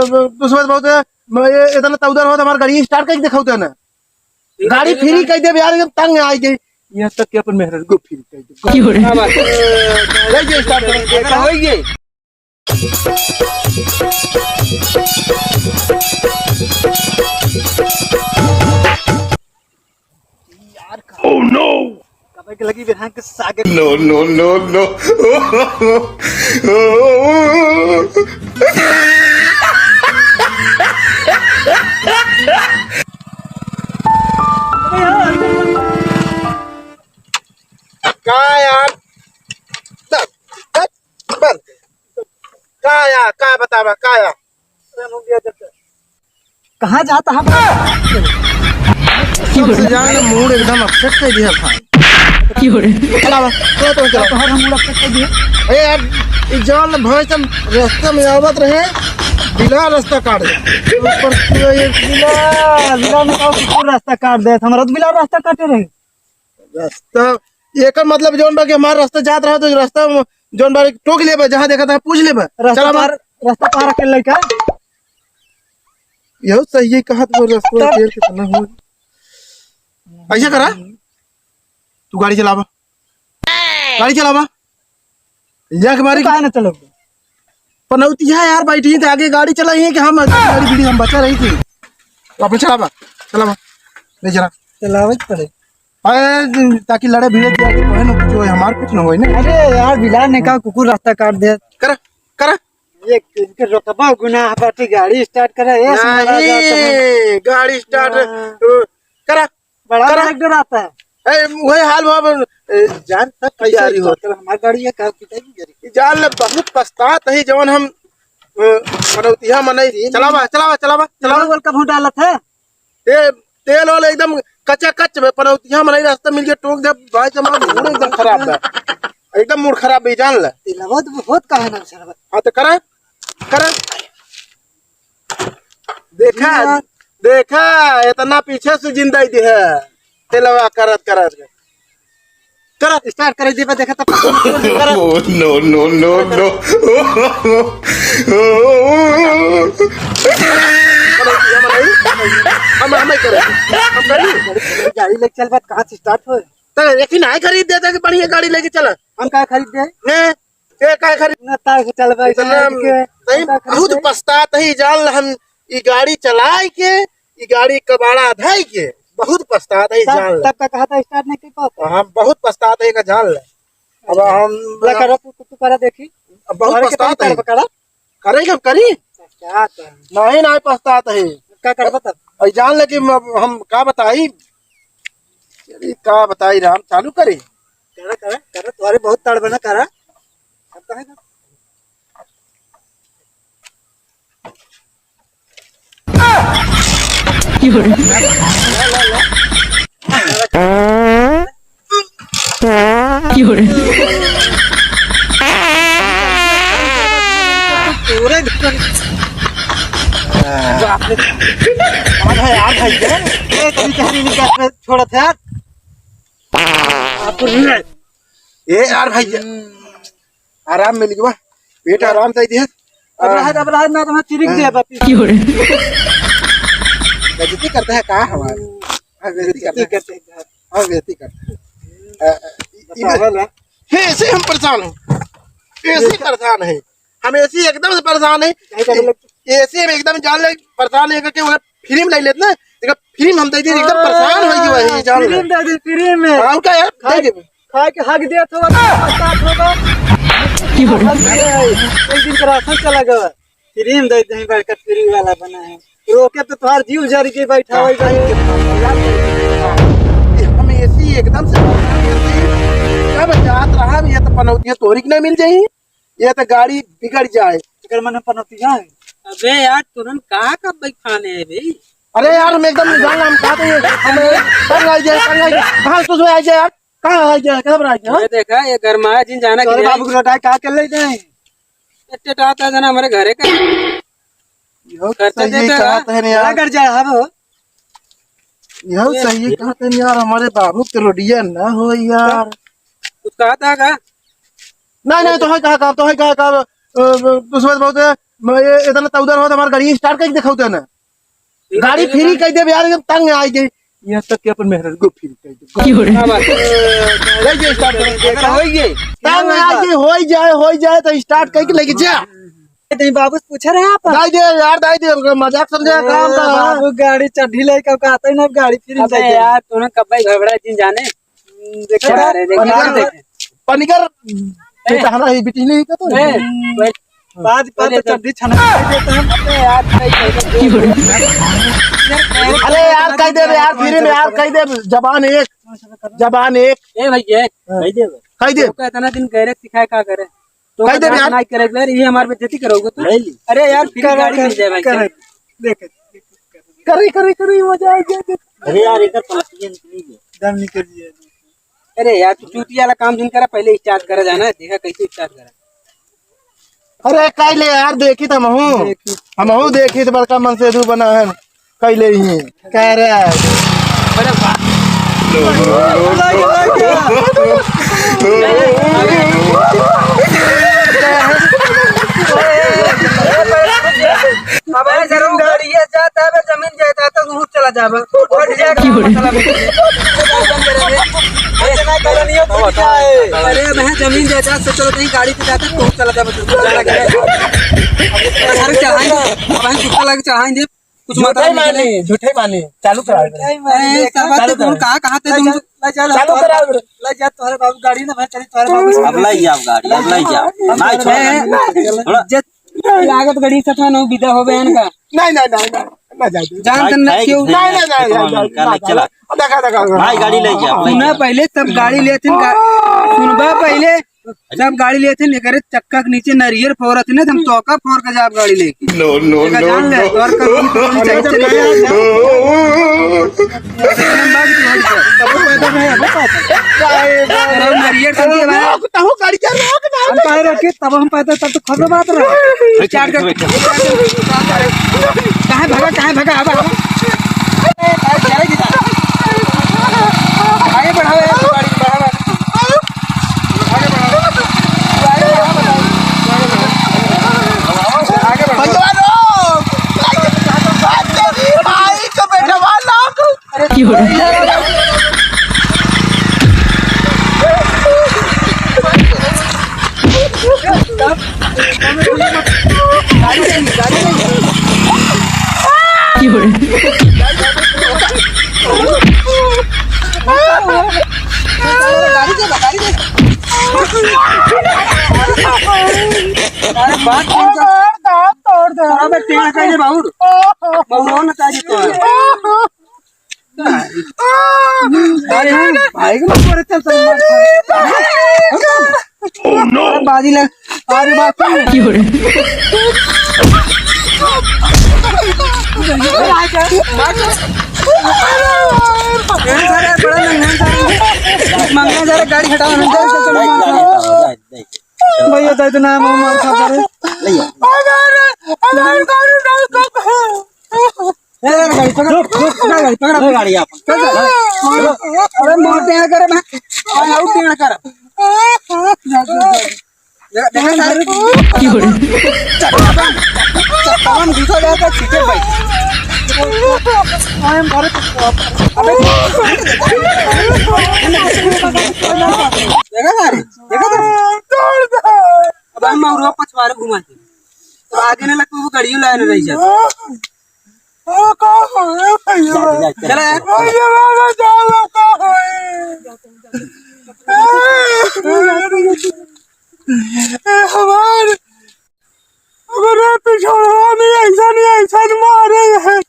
दुश्मन बहुत इतना तो उधर हो तो हमारी गाड़ी स्टार्ट करके दिखाओ तो ना गाड़ी फ्री कर दे यार, एकदम तंग आई गई यहाँ तक कि अपन मेहरत को फ्री कर दे। क्यों रे? ले स्टार्ट कर हो गई। यार ओह नो कब के लगी बिहान के सागे नो नो नो नो का यार का यार का बतावा का यार कहाँ जाता है सबसे जान मूड एकदम अपसेट कर दिया था। क्यों रे? चला तो चला तो हर हम मूड अपसेट कर दिए। अरे यार इस जवान भाई तुम रास्ते में आवत रहे बिला रास्ता काट दे ऊपर से ये बिला में का कुकुर रास्ता काट दे, हमारा तो बिला रास्ता काटे रहे। रास्ता ये का मतलब जोन बा के हमारा रास्ता जात रहा तो रास्ता जोन बा टोक लेबा जहां देखा था पूछ लेबा चला रास्ता पार कर लइका यहो सही है कहा तो रास्ता देर कितना हो ऐसा करा तू गाड़ी चलावा या के बारी काहे ना चलो पनौती है यार बैठी थी आगे गाड़ी चलाई है कि हम गाड़ी बीड़ी हम बचा रही थी तो अपने चलावा ले जरा चलावत पड़े ताकि लड़े भिड़े दिया कि कोई ना जो हमार कुछ ना होई ना। अरे यार बिला ने का कुकुर रास्ता काट दे। करा ये के रोकबा गुनाह बाटी गाड़ी स्टार्ट करे नहीं गाड़ी स्टार्ट करा बड़ा एक डर आता है। वही हाल जान तक तैयारी हो हमारी गाड़ी है का पिताजी जान बहुत पछतात है जवन हम मनौतिया मनई चलावा बोल कब डालत है तेल वाले एकदम कच्चा कच्च में पनौतिया मनई रास्ता मिल गया टोक दे भाई जमा मूड एकदम खराब है एकदम मूड खराब है जान ले तिलवा तो बहुत का है ना सर। हां तो करा देखा इतना पीछे से जिंदा दी है तेलवा करत स्टार्ट करे दे देखा तो नो नो नो नो हम गाड़ी लेके चल बात कहाँ से स्टार्ट हो तो लेकिन नहीं खरीद देता कि बढ़िया गाड़ी लेके चला हम क्या खरीद दे ये क्या खरीद ना तार से चल भाई सही बहुत पछतात ही जान हम ये गाड़ी चलाए के ये गाड़ी कबाड़ा धाई के बहुत पछतात है जान तब का कहा था स्टार्ट नहीं कर पाता हम बहुत पछतात है का जान ले अब हम करा तू करा देखी बहुत पछतात है करेगा करी क्या नहीं पछतात है क्या कर बता और जान ले कि हम का बताई राम चालू करे करा तुम्हारे बहुत तड़ बना करा क्यों रे? क्यों रे? पूरे यार भाई छोड़ा था ये यार भाई आराम मिल गया पेट आराम से दिया अब ना तो चिरिक दे बापी क्यों रे? बेइज्जती करता है कहाँ हमारे बेइज्जती करते हैं ऐसे हम परेशान हैं हम ऐसे एकदम से परेशान है ऐसे में एकदम जान ले परेशान है कि फिल्म ले लेते ना फिल्म हम दे दी एकदम परेशान हो गई वही जान फिल्म दे दी फिल्म में हां का यार दे दे खा के हक दिया तो स्टार्ट होगा क्यों रे? एक दिन का राशन चला गया फिल्म दे दे बैठकर फ्री वाला बना है रोके तो तुम्हार जीव जर के बैठा हुआ हम ऐसी एकदम से क्या जात रहा ये तो पनौतियां तोरी नहीं मिल जाए ये तो गाड़ी बिगड़ जाए अगर मन पनौतियां है अबे यार तुरंत कहाँ कब भाई खाने है भाई अरे यार हम एकदम जान हम कहते हैं कर आ जाए कहां तो आ जाए यार कहां आ जाए कब आ जाए देखा ये गरमाया जिन जाना अरे बाबू को लटा का कर ले जाए इतने आता था ना हमारे घरे का यो सही कहते हैं यार कर जा हम यो सही कहते हैं यार हमारे बाबू के रोडिया ना हो यार कुछ कहा था का नहीं तो है कहा दूसरे बहुत मैं ये इतना तौदर हो तो हमारी गाड़ी स्टार्ट करके दिखाओ तो ना गाड़ी फ्री कर दे यार एकदम तंग आई गई यहाँ तक कि अपन मेहरन को फ्री कर दे की हो रहा ले जे स्टार्ट कर हो गई तंग आई गई हो जाए तो स्टार्ट करके लेके जा नहीं बाबू पूछ रहे हैं आप दाई दे यार दाई दे मजाक समझे काम का बाबू गाड़ी चढ़ी लेके आता है ना गाड़ी फिर अबे यार तूने कब भाई गड़बड़ा दिन जाने देखो अरे देख पनिकर हमारा ही बिटी नहीं का तो बाद तो चढ़ी छना देते हैं अबे यार की हो रहा अरे यार कह दे यार फिर में यार कह दे जबान एक ए भैया भाई दे कह दे तो इतना दिन गैरेज सिखाए का करे तो कह दे यार। नहीं करे यार ये हमारे बेइज्जती करोगे तू अरे यार फिर गाड़ी मिल जाए भाई देख करी मजा आ गया अरे यार इधर पलटियन दम निकल गया अरे यार तू ड्यूटी वाला काम जिन करा पहले स्टार्ट करा जाना देखा कैसे स्टार्ट करा अरे कह ले यार देखी तो हमहू देखी तो बड़का मन से बना है कह ले ही कह रहा अरे वाह अबे जरूर गाड़ी है जाता है जमीन जाता है तो घूम चला जाबे फट जाएगा की हो रहा अरे मैं जमीन जाता तो चलो कहीं गाड़ी पे जाता तो चला जाबे तो जाना क्या हर चढ़ाएंगे अब हम कुत्ता लगे चढ़ाएंगे कुछ मत झूठे मानी चालू करा कहाँ थे तुम चालू करा ले जा तुम्हारे बाबू गाड़ी ना मैं चली तुम्हारे बाबू अब लाई जाओ गाड़ी अब लाई जाओ नहीं छोड़ लागत गाड़ी से ना विदा हो बहन का नहीं ना जाए जान क्यों नहीं चला देखा भाई गाड़ी ले जाओ सुना पहले तब गाड़ी लेते सुनबा पहले जब गाड़ी लेते करे चक्का के नीचे नरियर फोरत ने हम चौका फोर का जाब गाड़ी लेके जान ले तोर का नरियर संगे बताओ गाड़ी क्या रोक ना हम कहे रखे तब हम पाते तब तो खबर बात रहा स्टार्ट कर कहाँ भागा अब आगे बढ़ाओ गाड़ी बढ़ाओ की हो रहा की हो रहा तोड़ दे अबे टेढ़ा कर दे बाबू बाबू ना ताजी तो अरे भाई को ऊपर चल बाजी लग अरे बाप की हो रहा मंगला जरा गाड़ी हटाओ भैया तो इतना मार खा करे गाड़ी पकड़ गाड़ी गाड़ी आप अरे मोर टेढ़ा करे मैं आउट टेढ़ा कर देखा सर की हो रहा हम दूसरा जाता सीटे भाई आई एम भारत अबे देखा सर देखा अब हम और पछवारे घुमाते तो आगे ने लगता वो गाड़ियों लाइन रही जाती चला हमारे पिछड़वा में ऐसा मारे हैं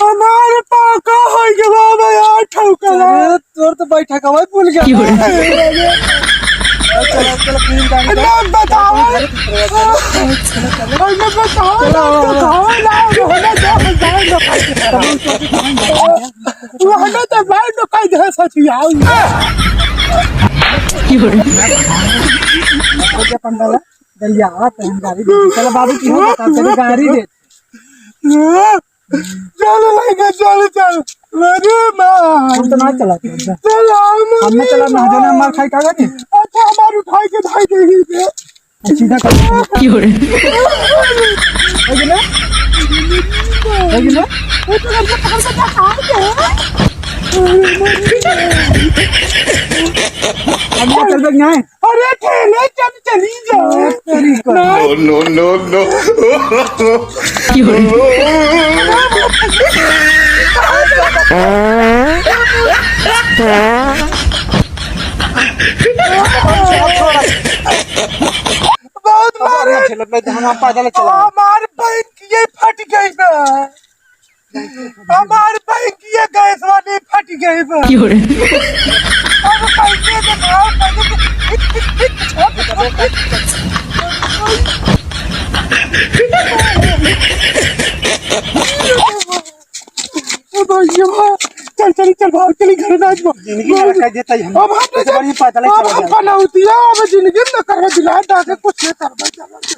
हमारे पाका हो के बाबा यार ठोकला तोर तो बैठा का वही भूल की हो गया रहा चलो चलो फिल्म का ना बताओ ना बताओ ना होना तो भाई तो कहीं दे सची आओ की हो रहा क्या पंडाला दलिया आते हैं गाड़ी दे चलो बाबू की हो बता तेरी गाड़ी दे चलो लेके चल अरे मां हम तो ना चलाते हैं चलो हमने चला ना जो ना मार खाई का नहीं अच्छा हमारे उठाई के धाई दे सीधा कर चल बैठ जाए। अरे ठेले चली जाओ। No, no, no, no. बहुत मारे। हम पैदल चला हमारे बैंक ये फट गई बा। हमारे बैंक ये गैस वाली फट गई बा। अब पैसे दिखाओ, चल चल चल भाग चली घर ना जिंदगी में रखा देता ही हम अब हम पैदल चला जाए। जिंदगी में करवा दिला कुछ नहीं करवा।